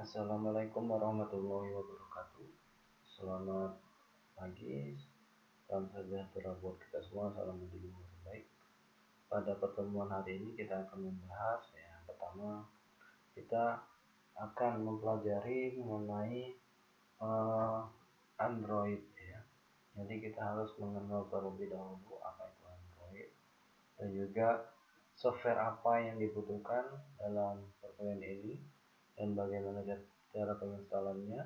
Assalamualaikum warahmatullahi wabarakatuh. Selamat pagi, salam sejahtera buat kita semua, salam menjadi yang terbaik. Pada pertemuan hari ini kita akan membahas yang pertama, kita akan mempelajari mengenai Android ya. Jadi kita harus mengenal terlebih dahulu apa itu Android dan juga software apa yang dibutuhkan dalam perkuliahan ini dan bagaimana cara penginstalannya.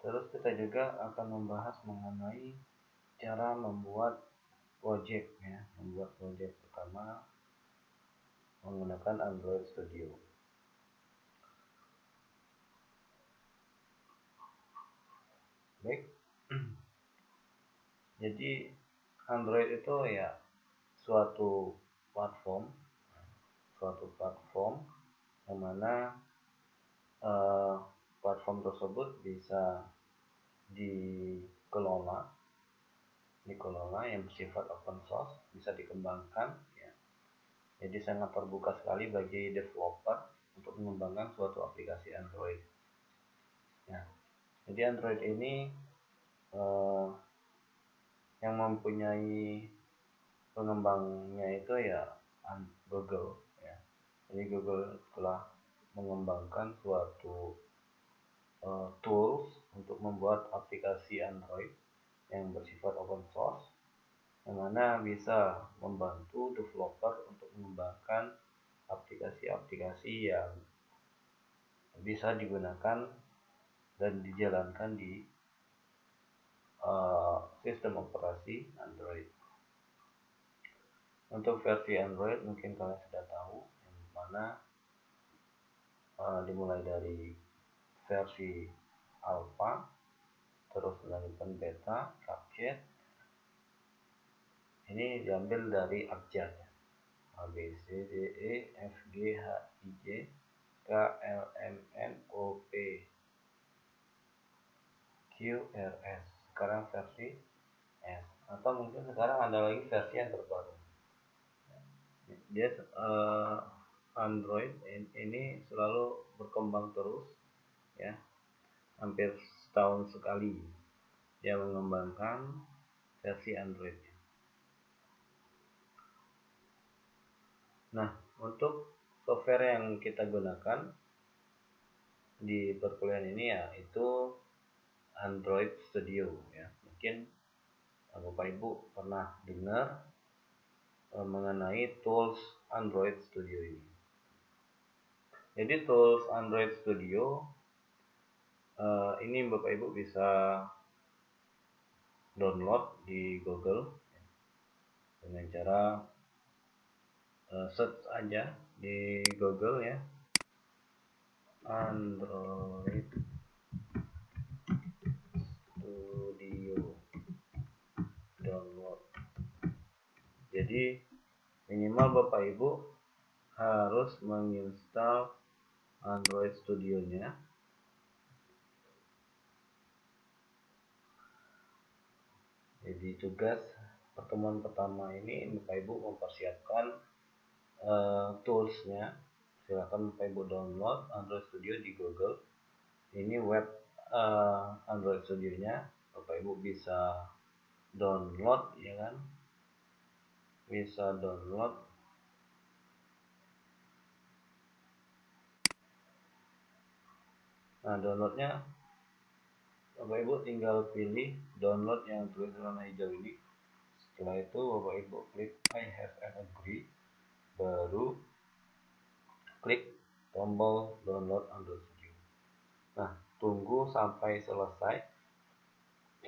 Terus kita juga akan membahas mengenai cara membuat project ya, membuat project pertama menggunakan Android Studio. Baik. Jadi Android itu ya suatu platform yang mana platform tersebut bisa dikelola yang bersifat open source, bisa dikembangkan ya. Jadi sangat terbuka sekali bagi developer untuk mengembangkan suatu aplikasi Android. Ya, jadi Android ini yang mempunyai pengembangnya itu ya Google ya. Jadi Google telah mengembangkan suatu tools untuk membuat aplikasi Android yang bersifat open source, yang mana bisa membantu developer untuk mengembangkan aplikasi-aplikasi yang bisa digunakan dan dijalankan di sistem operasi Android. Untuk versi Android mungkin kalian sudah tahu, yang mana dimulai dari versi alpha, terus dilanjutkan beta, update. Ini diambil dari abjad ya. A B C D E F G H I J K L M N O P Q R S. Sekarang versi S, atau mungkin sekarang ada lagi versi yang terbaru. Dia Android ini selalu berkembang terus ya, hampir setahun sekali dia mengembangkan versi Android. Nah, untuk software yang kita gunakan di perkuliahan ini ya itu Android Studio ya. Mungkin Bapak Ibu pernah dengar mengenai tools Android Studio ini. Jadi tools Android Studio ini Bapak Ibu bisa download di Google dengan cara search aja di Google ya, Android Studio download. Jadi minimal Bapak Ibu harus menginstal Android Studio-nya. Jadi tugas pertemuan pertama ini Bapak Ibu mempersiapkan toolsnya. Silakan Bapak Ibu download Android Studio di Google. Ini web Android Studio-nya. Bapak Ibu bisa download ya kan, bisa download. Nah, downloadnya Bapak Ibu tinggal pilih download yang tulis warna hijau ini. Setelah itu Bapak Ibu klik I have and agree, baru klik tombol download Android Studio. Nah, tunggu sampai selesai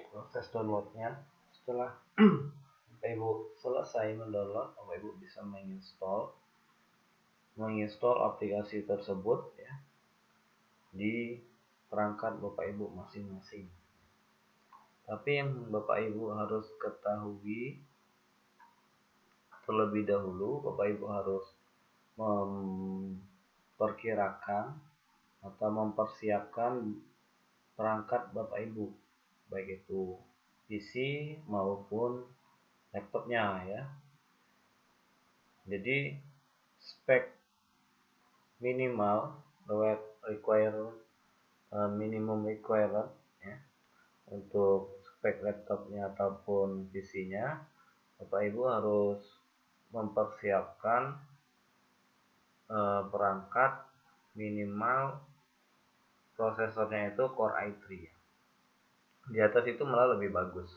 proses downloadnya. Setelah Bapak Ibu selesai mendownload, Bapak Ibu bisa menginstall aplikasi tersebut ya di perangkat Bapak Ibu masing-masing. Tapi yang Bapak Ibu harus ketahui terlebih dahulu, Bapak Ibu harus memperkirakan atau mempersiapkan perangkat Bapak Ibu, baik itu PC maupun laptopnya ya. Jadi spek minimal minimum requirement ya, untuk spek laptopnya ataupun PC-nya, Bapak Ibu harus mempersiapkan perangkat minimal prosesornya itu Core i3. Di atas itu malah lebih bagus.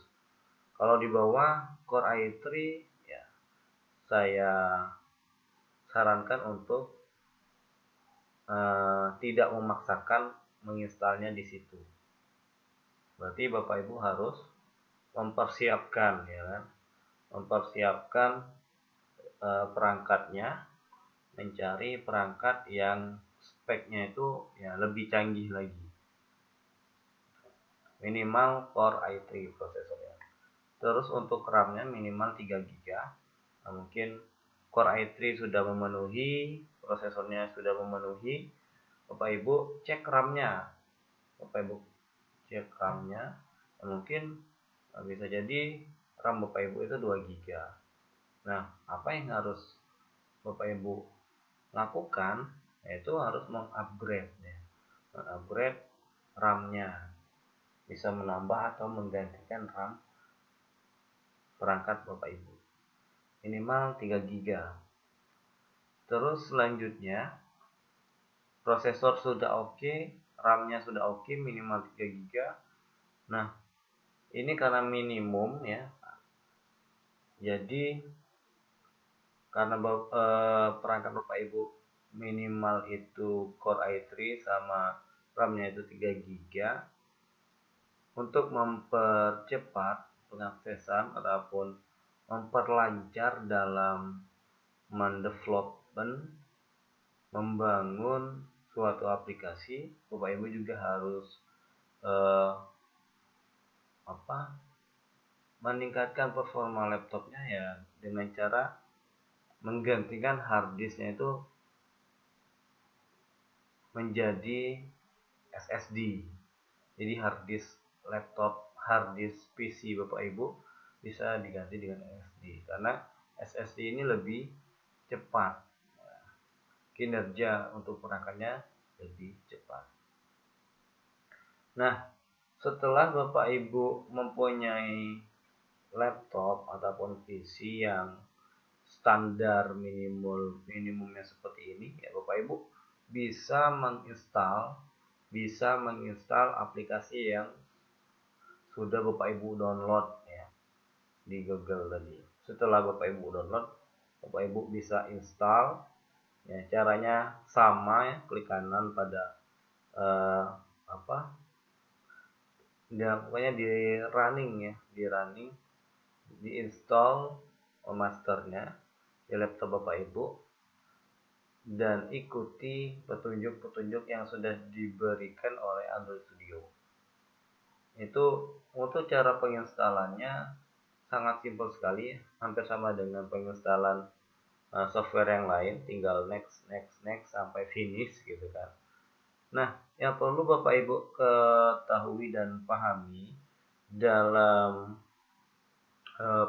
Kalau di bawah Core i3 ya saya sarankan untuk tidak memaksakan menginstalnya di situ. Berarti Bapak Ibu harus mempersiapkan ya kan, mempersiapkan perangkatnya, mencari perangkat yang speknya itu ya lebih canggih lagi, minimal Core i3 prosesornya. Terus untuk RAM-nya minimal 3 GB. Nah, mungkin Core i3 sudah memenuhi, prosesornya sudah memenuhi, Bapak Ibu cek RAM-nya. Bapak Ibu cek RAM-nya. Nah, mungkin bisa jadi RAM Bapak Ibu itu 2 GB. Nah, apa yang harus Bapak Ibu lakukan, yaitu harus mengupgrade ya. Mengupgrade RAM-nya. Bisa menambah atau menggantikan RAM perangkat Bapak Ibu. Minimal 3 GB. Terus selanjutnya, prosesor sudah oke, RAM-nya sudah oke, minimal 3 GB. Nah, ini karena minimum ya. Jadi karena perangkat Bapak Ibu minimal itu Core i3 sama RAM-nya itu 3 GB. Untuk mempercepat pengaksesan ataupun memperlancar dalam mendevelopment, membangun suatu aplikasi, Bapak Ibu juga harus meningkatkan performa laptopnya ya dengan cara menggantikan hard disknya itu menjadi SSD. Jadi hard disk laptop, hard disk PC Bapak Ibu bisa diganti dengan SSD karena SSD ini lebih cepat, kinerja untuk perangkatnya lebih cepat. Nah, setelah Bapak Ibu mempunyai laptop ataupun PC yang standar minimumnya seperti ini ya, Bapak Ibu bisa menginstal aplikasi yang sudah Bapak Ibu download ya di Google tadi. Setelah Bapak Ibu download, Bapak Ibu bisa install ya, caranya sama ya, klik kanan pada pokoknya di running ya, di install masternya di laptop Bapak Ibu dan ikuti petunjuk-petunjuk yang sudah diberikan oleh Android Studio. Itu untuk cara penginstalannya sangat simpel sekali, hampir sama dengan penginstalan software yang lain, tinggal next sampai finish gitu kan. Nah, yang perlu Bapak Ibu ketahui dan pahami dalam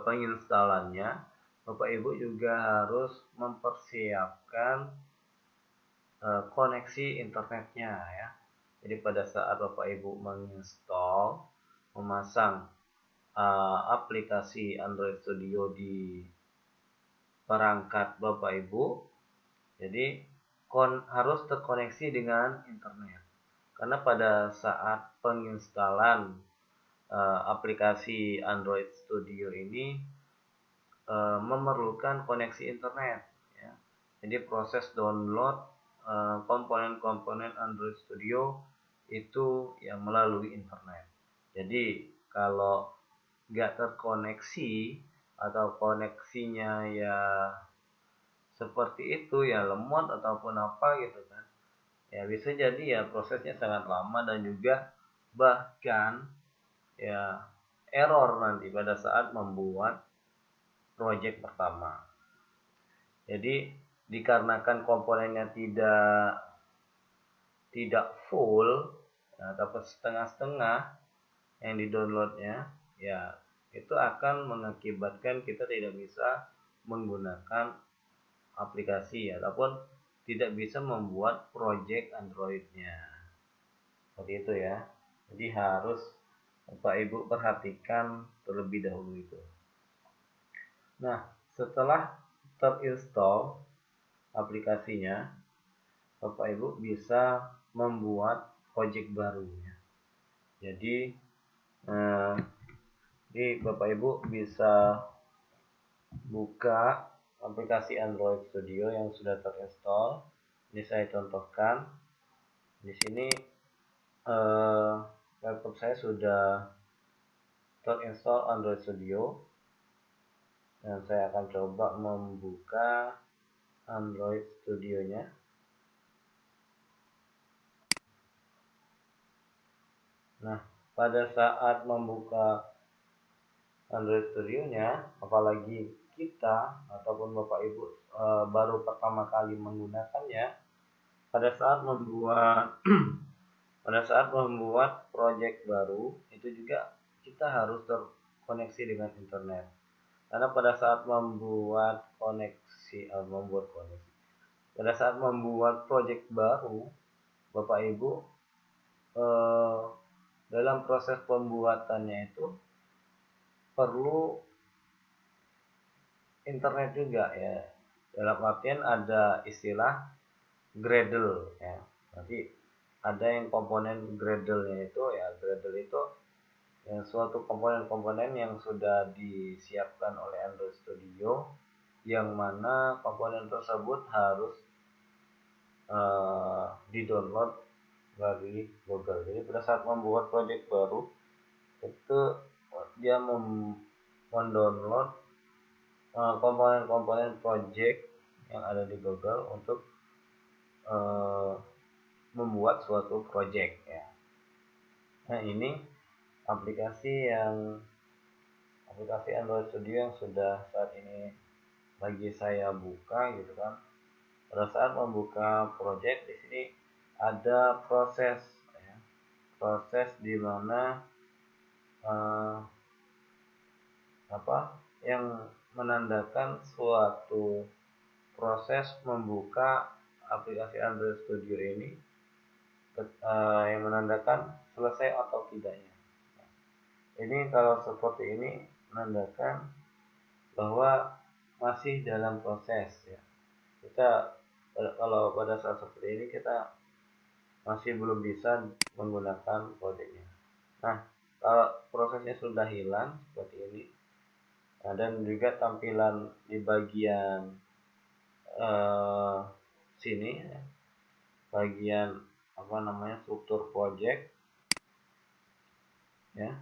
penginstalannya, Bapak Ibu juga harus mempersiapkan koneksi internetnya ya. Jadi pada saat Bapak Ibu memasang aplikasi Android Studio di perangkat Bapak Ibu, jadi harus terkoneksi dengan internet. Karena pada saat penginstalan aplikasi Android Studio ini memerlukan koneksi internet ya. Jadi proses download komponen-komponen Android Studio itu ya melalui internet. Jadi kalau nggak terkoneksi atau koneksinya ya seperti itu ya lemot ataupun apa gitu kan, ya bisa jadi ya prosesnya sangat lama dan juga bahkan ya error nanti pada saat membuat project pertama. Jadi dikarenakan komponennya tidak full ataupun setengah-setengah yang di-downloadnya, ya itu akan mengakibatkan kita tidak bisa menggunakan aplikasi ataupun tidak bisa membuat project Android-nya. Seperti itu ya. Jadi harus Bapak Ibu perhatikan terlebih dahulu itu. Nah, setelah terinstall aplikasinya, Bapak Ibu bisa membuat project baru ya. Jadi Bapak Ibu bisa buka aplikasi Android Studio yang sudah terinstall. Ini saya contohkan. Di sini laptop saya sudah terinstall Android Studio, dan saya akan coba membuka Android Studio-nya. Nah, pada saat membuka Android Studio-nya, apalagi kita ataupun Bapak Ibu baru pertama kali menggunakannya, pada saat membuat project baru itu juga kita harus terkoneksi dengan internet. Karena pada saat membuat project baru, Bapak Ibu dalam proses pembuatannya itu perlu internet juga ya. Dalam artian ada istilah Gradle ya. Nanti ada yang komponen Gradle-nya itu ya, Gradle itu yang suatu komponen-komponen yang sudah disiapkan oleh Android Studio, yang mana komponen tersebut harus di-download dari Google. Jadi pada saat membuat project baru itu dia mendownload komponen-komponen project yang ada di Google untuk membuat suatu project ya. Nah, ini aplikasi Android Studio yang sudah saat ini lagi saya buka gitu kan. Pada saat membuka project di sini ada proses ya, proses di mana yang menandakan suatu proses membuka aplikasi Android Studio ini, yang menandakan selesai atau tidaknya. Ini kalau seperti ini menandakan bahwa masih dalam proses ya. Kita kalau pada saat seperti ini kita masih belum bisa menggunakan kodenya. Nah, kalau prosesnya sudah hilang seperti ini, dan juga tampilan di bagian sini ya, bagian struktur project ya,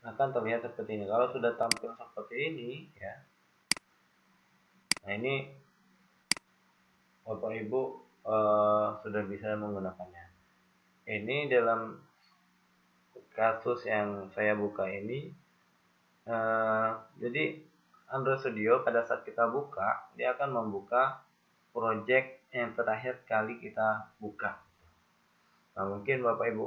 akan terlihat seperti ini. Kalau sudah tampil seperti ini ya, nah ini Bapak Ibu sudah bisa menggunakannya. Ini dalam kasus yang saya buka ini, jadi Android Studio pada saat kita buka, dia akan membuka project yang terakhir kali kita buka. Nah, mungkin Bapak Ibu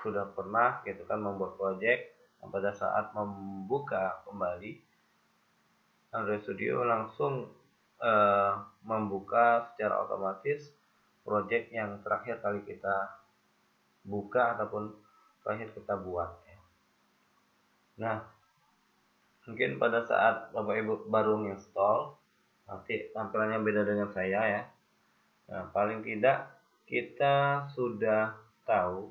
sudah pernah gitu kan membuat project, nah, pada saat membuka kembali Android Studio langsung membuka secara otomatis project yang terakhir kali kita buka ataupun terakhir kita buat ya. Nah, mungkin pada saat Bapak Ibu baru install, nanti tampilannya beda dengan saya ya. Nah, paling tidak kita sudah tahu,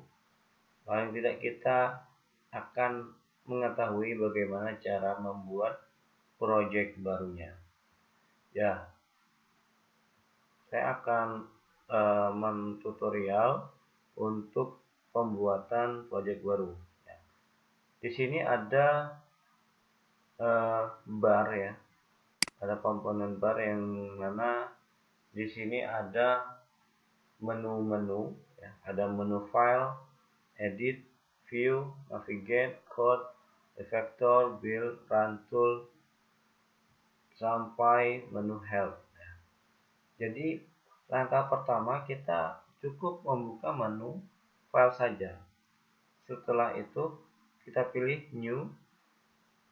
paling tidak kita akan mengetahui bagaimana cara membuat project barunya. Ya, saya akan mentutorial untuk pembuatan project baru. Ya. Di sini ada bar ya, ada komponen bar yang mana di sini ada menu-menu ya, ada menu file, edit, view, navigate, code, effector, build, run tool, sampai menu help ya. Jadi langkah pertama kita cukup membuka menu file saja. Setelah itu kita pilih new,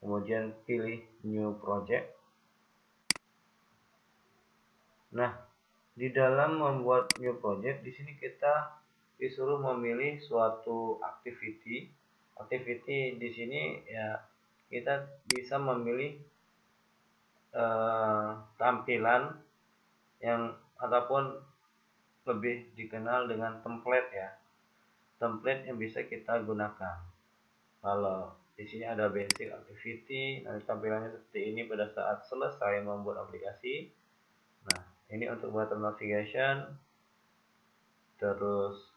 kemudian pilih new project. Nah, di dalam membuat new project di sini kita disuruh memilih suatu activity. Activity di sini ya kita bisa memilih tampilan yang ataupun lebih dikenal dengan template ya. Template yang bisa kita gunakan. Kalau di sini ada basic activity, nanti tampilannya seperti ini pada saat selesai membuat aplikasi. Nah, ini untuk button navigation. Terus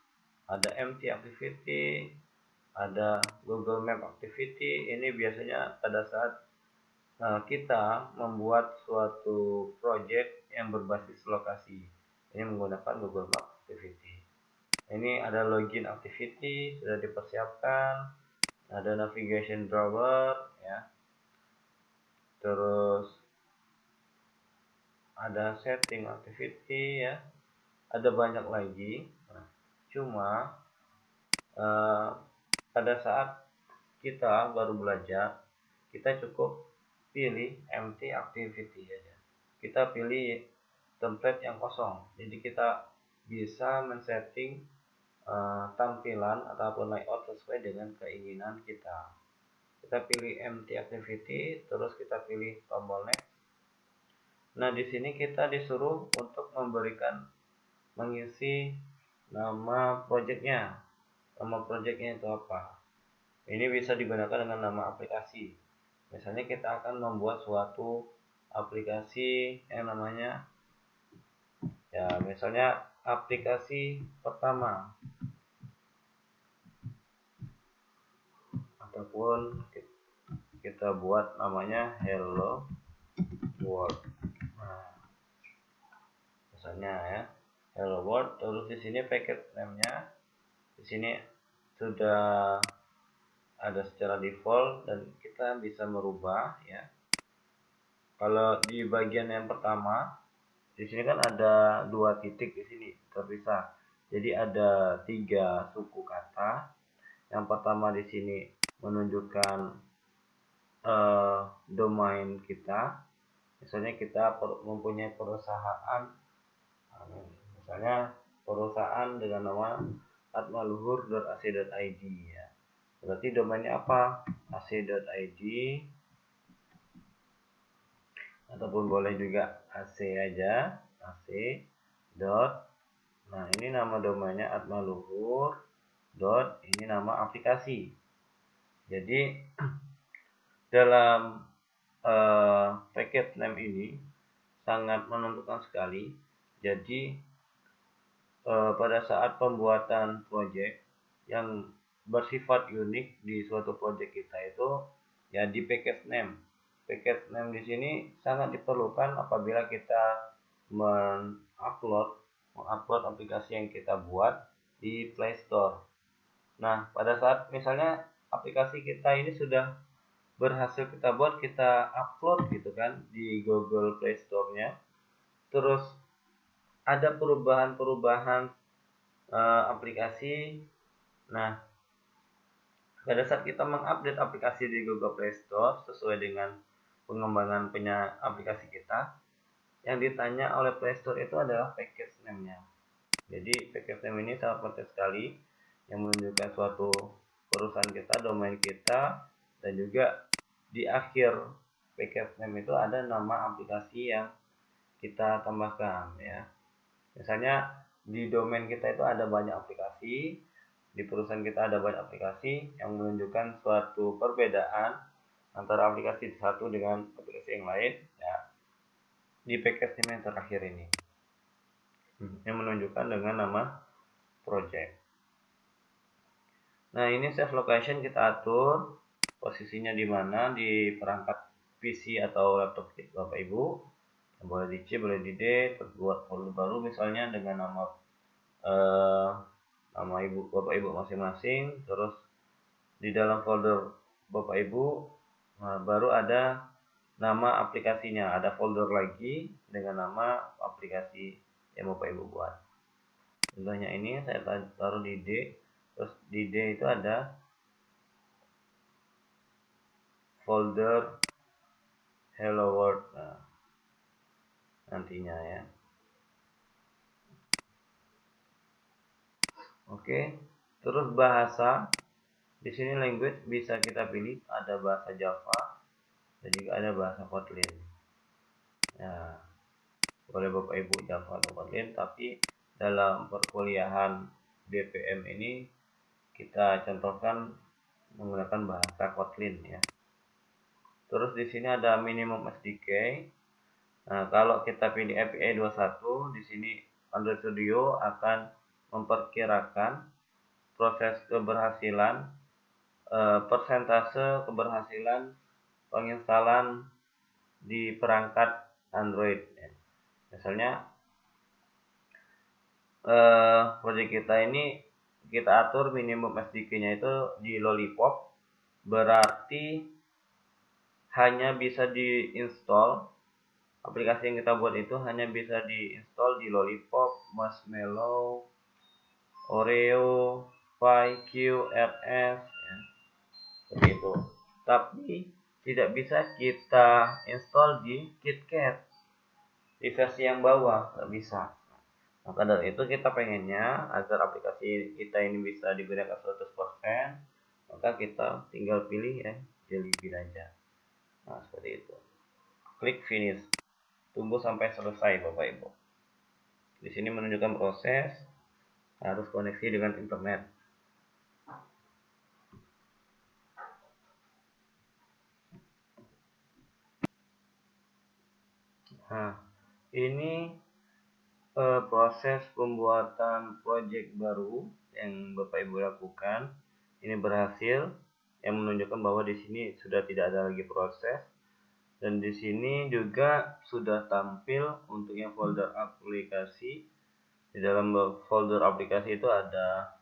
ada empty activity, ada Google Map activity. Ini biasanya pada saat kita membuat suatu project yang berbasis lokasi. Ini menggunakan Google Map activity. Ini ada login activity sudah dipersiapkan, ada navigation drawer ya. Terus ada setting activity ya. Ada banyak lagi. Nah, cuma pada saat kita baru belajar, kita cukup pilih empty activity aja. Kita pilih template yang kosong. Jadi kita bisa men-setting tampilan ataupun layout sesuai dengan keinginan kita. Kita pilih empty activity, terus kita pilih tombol next. Nah, di sini kita disuruh untuk mengisi nama projectnya. Nama projectnya itu apa? Ini bisa digunakan dengan nama aplikasi. Misalnya kita akan membuat suatu aplikasi yang namanya ya misalnya aplikasi pertama ataupun kita buat namanya Hello World. Nah, misalnya ya Hello World, terus di sini package name-nya di sini sudah ada secara default dan kita bisa merubah ya. Kalau di bagian yang pertama di sini kan ada 2 titik di sini terpisah. Jadi ada 3 suku kata. Yang pertama di sini menunjukkan domain kita. Misalnya kita mempunyai perusahaan, misalnya perusahaan dengan nama atmaluhur.ac.id ya. Berarti domainnya apa? ac.id ataupun boleh juga ac aja, ac. Nah, ini nama domainnya atmaluhur. Ini nama aplikasi. Jadi dalam package name ini sangat menentukan sekali. Jadi pada saat pembuatan project yang bersifat unik di suatu project kita itu ya di package name. Package name di sini sangat diperlukan apabila kita mengupload aplikasi yang kita buat di Play Store. Nah, pada saat misalnya aplikasi kita ini sudah berhasil kita buat, kita upload gitu kan di Google Play Store-nya. Terus ada perubahan-perubahan aplikasi. Nah, pada saat kita mengupdate aplikasi di Google Play Store sesuai dengan pengembangan aplikasi kita, yang ditanya oleh Play Store itu adalah package name-nya. Jadi package name ini sangat penting sekali yang menunjukkan suatu perusahaan kita, domain kita, dan juga di akhir package name itu ada nama aplikasi yang kita tambahkan ya. Misalnya di domain kita itu ada banyak aplikasi, di perusahaan kita ada banyak aplikasi yang menunjukkan suatu perbedaan antara aplikasi satu dengan aplikasi yang lain ya. Di package name yang terakhir ini yang menunjukkan dengan nama project. Nah, ini save location kita atur posisinya di mana di perangkat PC atau laptop Bapak Ibu. Boleh di C, boleh di D, terus buat folder baru misalnya dengan nama Ibu Bapak Ibu masing-masing. Terus di dalam folder Bapak Ibu baru ada nama aplikasinya, ada folder lagi dengan nama aplikasi yang Bapak Ibu buat. Contohnya ini saya taruh di D. Terus di D itu ada folder Hello World nantinya ya. Oke. Terus bahasa, di sini language bisa kita pilih, ada bahasa Java dan juga ada bahasa Kotlin. Nah, boleh Bapak Ibu Java atau Kotlin, tapi dalam perkuliahan BPM ini kita contohkan menggunakan bahasa Kotlin ya. Terus di sini ada minimum SDK. Nah, kalau kita pilih API 21, di sini Android Studio akan memperkirakan proses keberhasilan, persentase keberhasilan penginstalan di perangkat Android. Misalnya proyek kita ini kita atur minimum SDK-nya itu di Lollipop, berarti hanya bisa diinstal aplikasi yang kita buat itu hanya bisa diinstal di Lollipop, Marshmallow, Oreo, Pi, Q, RS, ya, seperti itu. Tapi tidak bisa kita install di KitKat di versi yang bawah, nggak bisa. Maka dari itu kita pengennya agar aplikasi kita ini bisa digunakan 100%, maka kita tinggal pilih ya Jelly Bean aja. Nah, seperti itu. Klik finish. Tunggu sampai selesai Bapak Ibu. Di sini menunjukkan proses harus koneksi dengan internet. Nah, ini proses pembuatan project baru yang Bapak Ibu lakukan. Ini berhasil, yang menunjukkan bahwa di sini sudah tidak ada lagi proses. Dan di sini juga sudah tampil untuk yang folder aplikasi. Di dalam folder aplikasi itu ada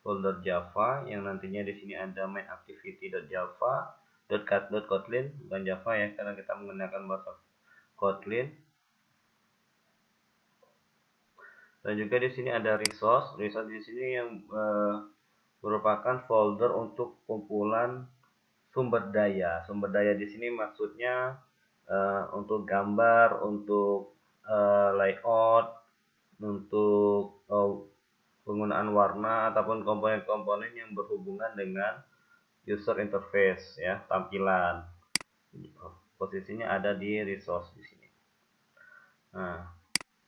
folder Java yang nantinya di sini ada main activity.java, .kotlin, bukan Java ya karena kita menggunakan bahasa Kotlin. Dan juga di sini ada resource di sini yang merupakan folder untuk kumpulan sumber daya. Sumber daya di sini maksudnya untuk gambar, untuk layout, untuk penggunaan warna ataupun komponen-komponen yang berhubungan dengan user interface ya, tampilan. Posisinya ada di resource di sini. Nah,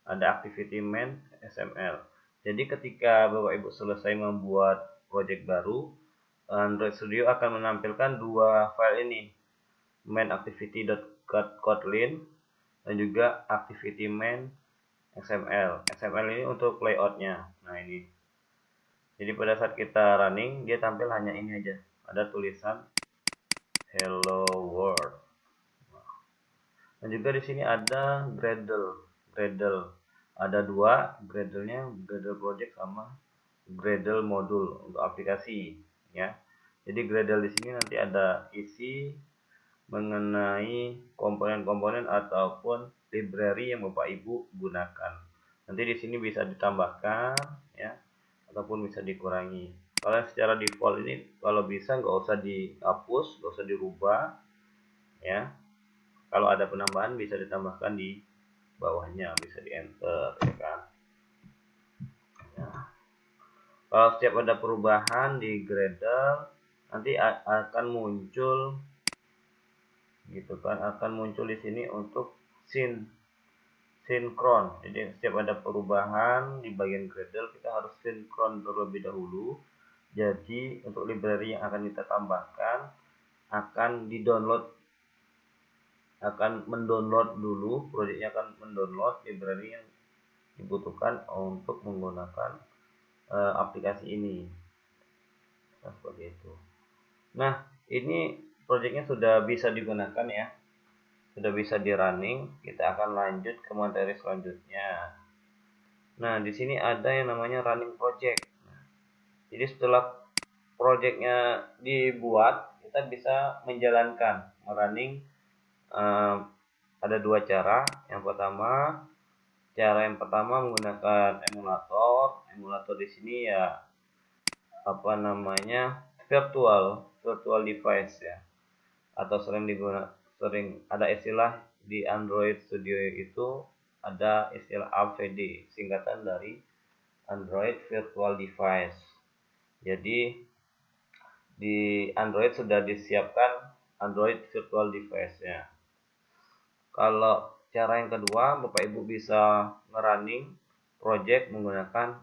ada activity main XML. Jadi ketika Bapak Ibu selesai membuat project baru, Android Studio akan menampilkan dua file ini, main activity.kotlin dan juga activity main XML. XML ini untuk layoutnya. Nah ini. Jadi pada saat kita running, dia tampil hanya ini aja. Ada tulisan Hello World. Dan juga di sini ada Gradle. Gradle ada dua, Gradle-nya Gradle Project sama Gradle Modul untuk aplikasi ya. Jadi Gradle di sini nanti ada isi mengenai komponen-komponen ataupun library yang Bapak Ibu gunakan. Nanti di sini bisa ditambahkan ya ataupun bisa dikurangi. Kalau secara default ini kalau bisa nggak usah dihapus, nggak usah dirubah ya. Kalau ada penambahan bisa ditambahkan di bawahnya, bisa di enter ya kan. Ya. Kalau setiap ada perubahan di Gradle nanti akan muncul gitu kan, akan muncul di sini untuk sinkron. Jadi setiap ada perubahan di bagian Gradle kita harus sinkron terlebih dahulu. Jadi untuk library yang akan kita tambahkan akan mendownload dulu, proyeknya akan mendownload library yang dibutuhkan untuk menggunakan aplikasi ini. Nah, seperti itu. Nah, ini proyeknya sudah bisa digunakan ya. Sudah bisa di running. Kita akan lanjut ke materi selanjutnya. Nah, di sini ada yang namanya running project. Nah, jadi setelah projectnya dibuat, kita bisa menjalankan running. Ada dua cara. Cara yang pertama menggunakan emulator. Emulator di sini ya apa namanya virtual device ya, atau sering ada istilah di Android Studio itu ada istilah AVD, singkatan dari Android Virtual Device. Jadi di Android sudah disiapkan Android Virtual Device-nya. Kalau cara yang kedua, Bapak Ibu bisa ngerunning project menggunakan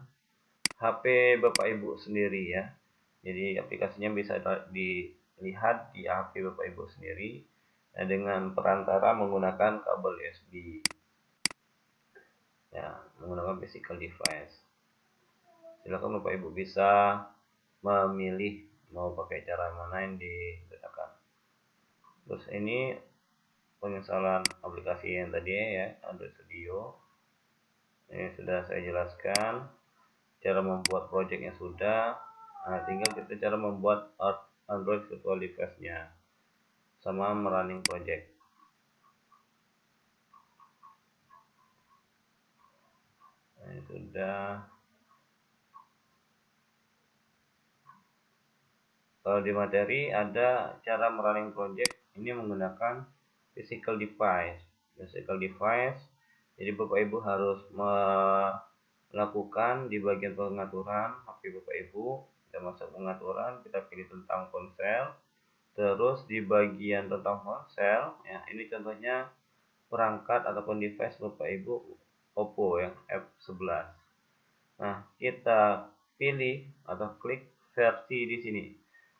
HP Bapak Ibu sendiri ya. Jadi aplikasinya bisa dilihat di HP Bapak Ibu sendiri dengan perantara menggunakan kabel USB. Ya, menggunakan physical device. Silakan Bapak Ibu bisa memilih mau pakai cara mana yang digunakan. Terus ini penginstalan aplikasi yang tadi ya, Android Studio. Ini sudah saya jelaskan cara membuat projectnya sudah. Nah, tinggal kita cara membuat Android Virtual Device-nya sama merunning project. Nah, ini sudah. Kalau di materi ada cara merunning project ini menggunakan physical device. Physical device. Jadi Bapak Ibu harus melakukan di bagian pengaturan HP Bapak Ibu. Kita masuk pengaturan, kita pilih tentang ponsel. Terus di bagian tentang ponsel, ya ini contohnya perangkat ataupun device Bapak Ibu Oppo yang F11. Nah, kita pilih atau klik versi di sini.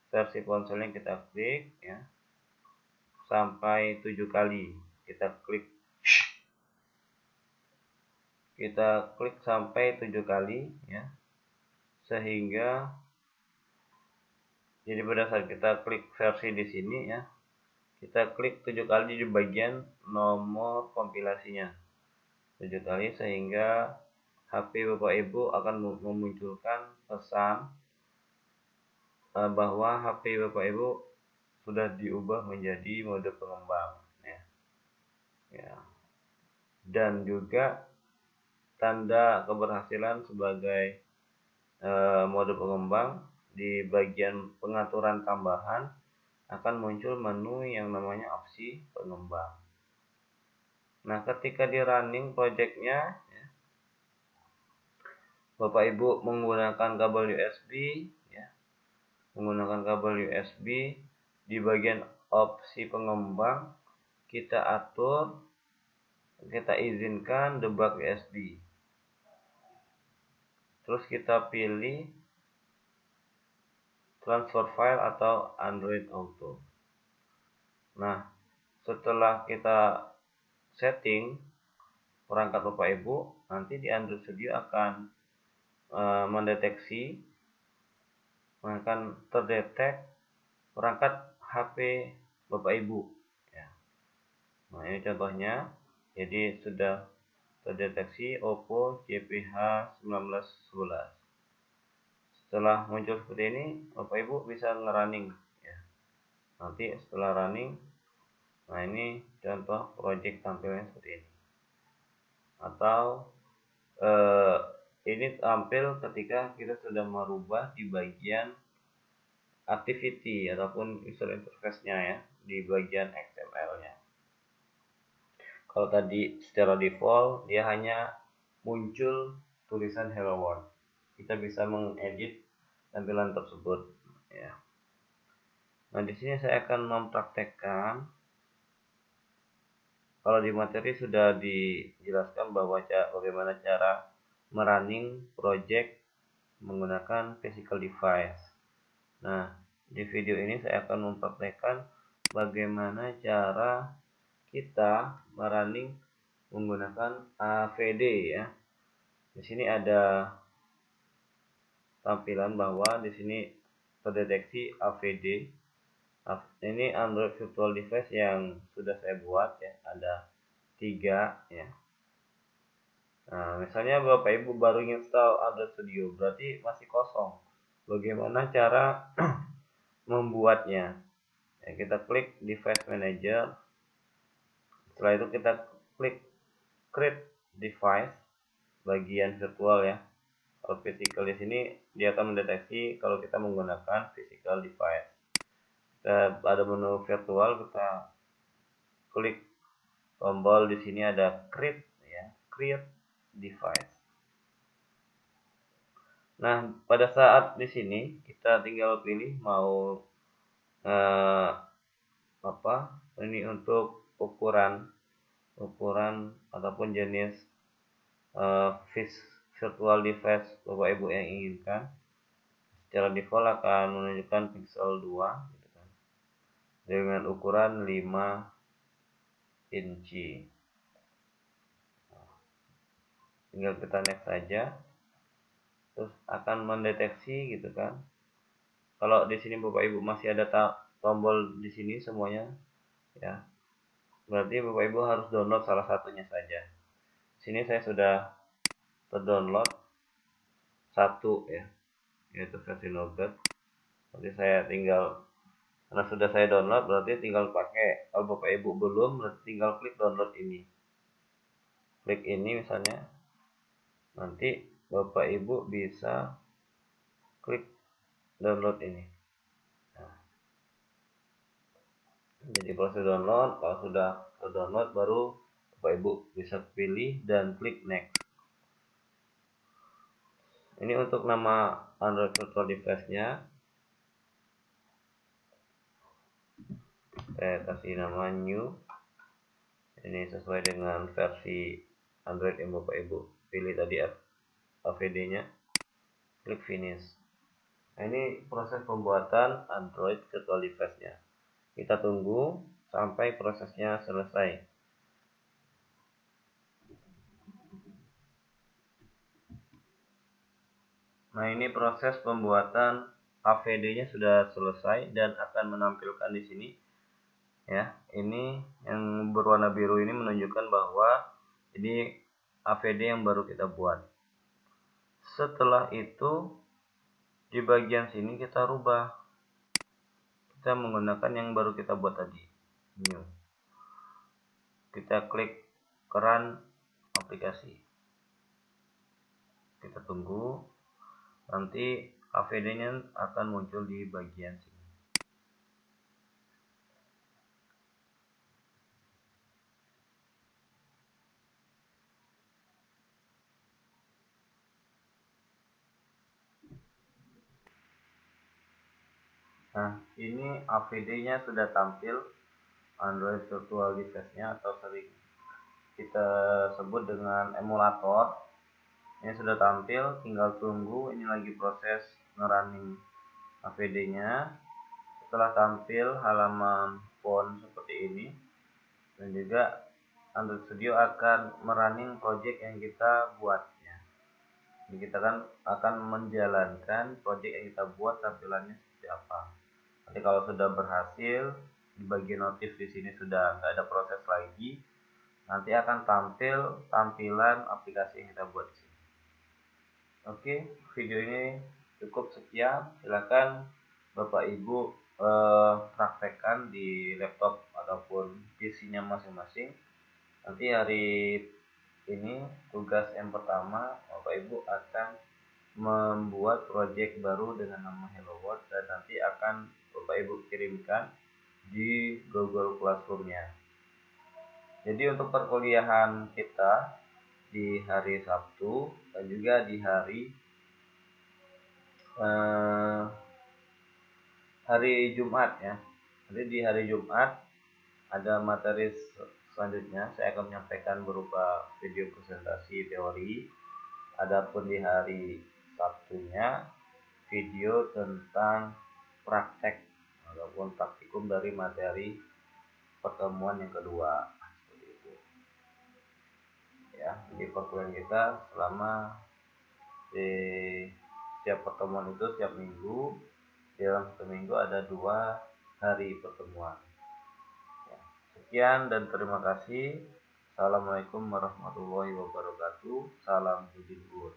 Versi ponselnya kita klik ya. Sampai 7 kali. Kita klik sampai 7 kali ya. Sehingga jadi pada saat kita klik versi di sini ya, kita klik 7 kali di bagian nomor kompilasinya. 7 kali sehingga HP Bapak Ibu akan memunculkan pesan bahwa HP Bapak Ibu sudah diubah menjadi mode pengembang ya. Ya. Dan juga tanda keberhasilan sebagai mode pengembang di bagian pengaturan tambahan akan muncul menu yang namanya opsi pengembang. Nah, ketika di running projectnya ya, Bapak Ibu menggunakan kabel USB ya, menggunakan kabel USB di bagian opsi pengembang kita atur, kita izinkan debug USB. Terus kita pilih transfer file atau Android Auto. Nah, setelah kita setting perangkat Bapak Ibu, nanti di Android Studio akan mendeteksi, akan terdetek perangkat HP Bapak Ibu. Ya. Nah, ini contohnya. Jadi sudah terdeteksi Oppo JPH1911. Setelah muncul seperti ini, Bapak Ibu bisa ngerunning ya. Nanti setelah running, nah ini contoh project tampilnya seperti ini. Atau ini tampil ketika kita sudah merubah di bagian activity ataupun user interface-nya ya, di bagian XML-nya. Kalau tadi secara default dia hanya muncul tulisan hello world. Kita bisa mengedit tampilan tersebut ya. Nah, di sini saya akan mempraktekkan. Kalau di materi sudah dijelaskan bahwa bagaimana cara merunning project menggunakan physical device. Nah, di video ini saya akan mempraktekkan bagaimana cara kita merunning menggunakan AVD ya. Di sini ada tampilan bahwa di sini terdeteksi AVD. Ini Android Virtual Device yang sudah saya buat ya, ada 3 ya. Nah, misalnya Bapak Ibu baru install Android Studio, berarti masih kosong. Bagaimana cara membuatnya? Ya, kita klik Device Manager. Setelah itu kita klik Create Device, bagian virtual ya. Kalau physical di sini dia akan mendeteksi kalau kita menggunakan physical device. Kita ada menu virtual, kita klik tombol di sini ada create ya, create device. Nah, pada saat di sini kita tinggal pilih mau eh, apa ini untuk ukuran ataupun jenis eh, virtual device Bapak Ibu yang inginkan. Secara default akan menunjukkan pixel 2 gitu kan, dengan ukuran 5 inci. Tinggal kita next saja, terus akan mendeteksi gitu kan. Kalau di sini Bapak Ibu masih ada tombol di sini semuanya ya, berarti Bapak Ibu harus download salah satunya saja. Sini saya sudah terdownload satu ya, yaitu versi Nougat. Nanti saya tinggal, karena sudah saya download berarti tinggal pakai. Kalau Bapak Ibu belum, berarti tinggal klik download ini. Klik ini misalnya, nanti Bapak Ibu bisa klik download ini. Nah, jadi proses download, kalau sudah download baru Bapak Ibu bisa pilih dan klik next. Ini untuk nama Android Virtual Device-nya. Saya kasih nama new. Ini sesuai dengan versi Android yang Bapak Ibu pilih tadi AVD-nya. Klik finish. Nah, ini proses pembuatan Android Virtual Device-nya. Kita tunggu sampai prosesnya selesai. Nah, ini proses pembuatan AVD-nya sudah selesai dan akan menampilkan di sini. Ya, ini yang berwarna biru ini menunjukkan bahwa ini AVD yang baru kita buat. Setelah itu di bagian sini kita rubah. Kita menggunakan yang baru kita buat tadi, new. Kita klik keran aplikasi. Kita tunggu, nanti AVD-nya akan muncul di bagian sini. Nah, ini AVD-nya sudah tampil, Android Virtual Device-nya atau sering kita sebut dengan emulator. Ini sudah tampil, tinggal tunggu, ini lagi proses ngerunning AVD-nya. Setelah tampil halaman font seperti ini, dan juga Android Studio akan merunning project yang kita buat ya. Jadi kita kan akan menjalankan project yang kita buat, tampilannya seperti apa. Nanti kalau sudah berhasil, di bagian notif di sini sudah nggak ada proses lagi, nanti akan tampil tampilan aplikasi yang kita buat di sini. Oke, video ini cukup sekian. Silakan Bapak Ibu praktekkan di laptop ataupun PC-nya masing-masing. Nanti hari ini tugas yang pertama, Bapak Ibu akan membuat project baru dengan nama Hello World dan nanti akan Bapak Ibu kirimkan di Google Classroom-nya. Jadi untuk perkuliahan kita di hari Sabtu dan juga di hari Jumat ya. Jadi di hari Jumat ada materi selanjutnya, saya akan menyampaikan berupa video presentasi teori. Adapun di hari Sabtunya video tentang praktek ataupun praktikum dari materi pertemuan yang kedua. Seperti itu. Ya, jadi perkuliahan kita selama di setiap pertemuan itu setiap minggu, dalam satu minggu ada 2 hari pertemuan. Ya, sekian dan terima kasih. Assalamualaikum warahmatullahi wabarakatuh. Salam budi luhur.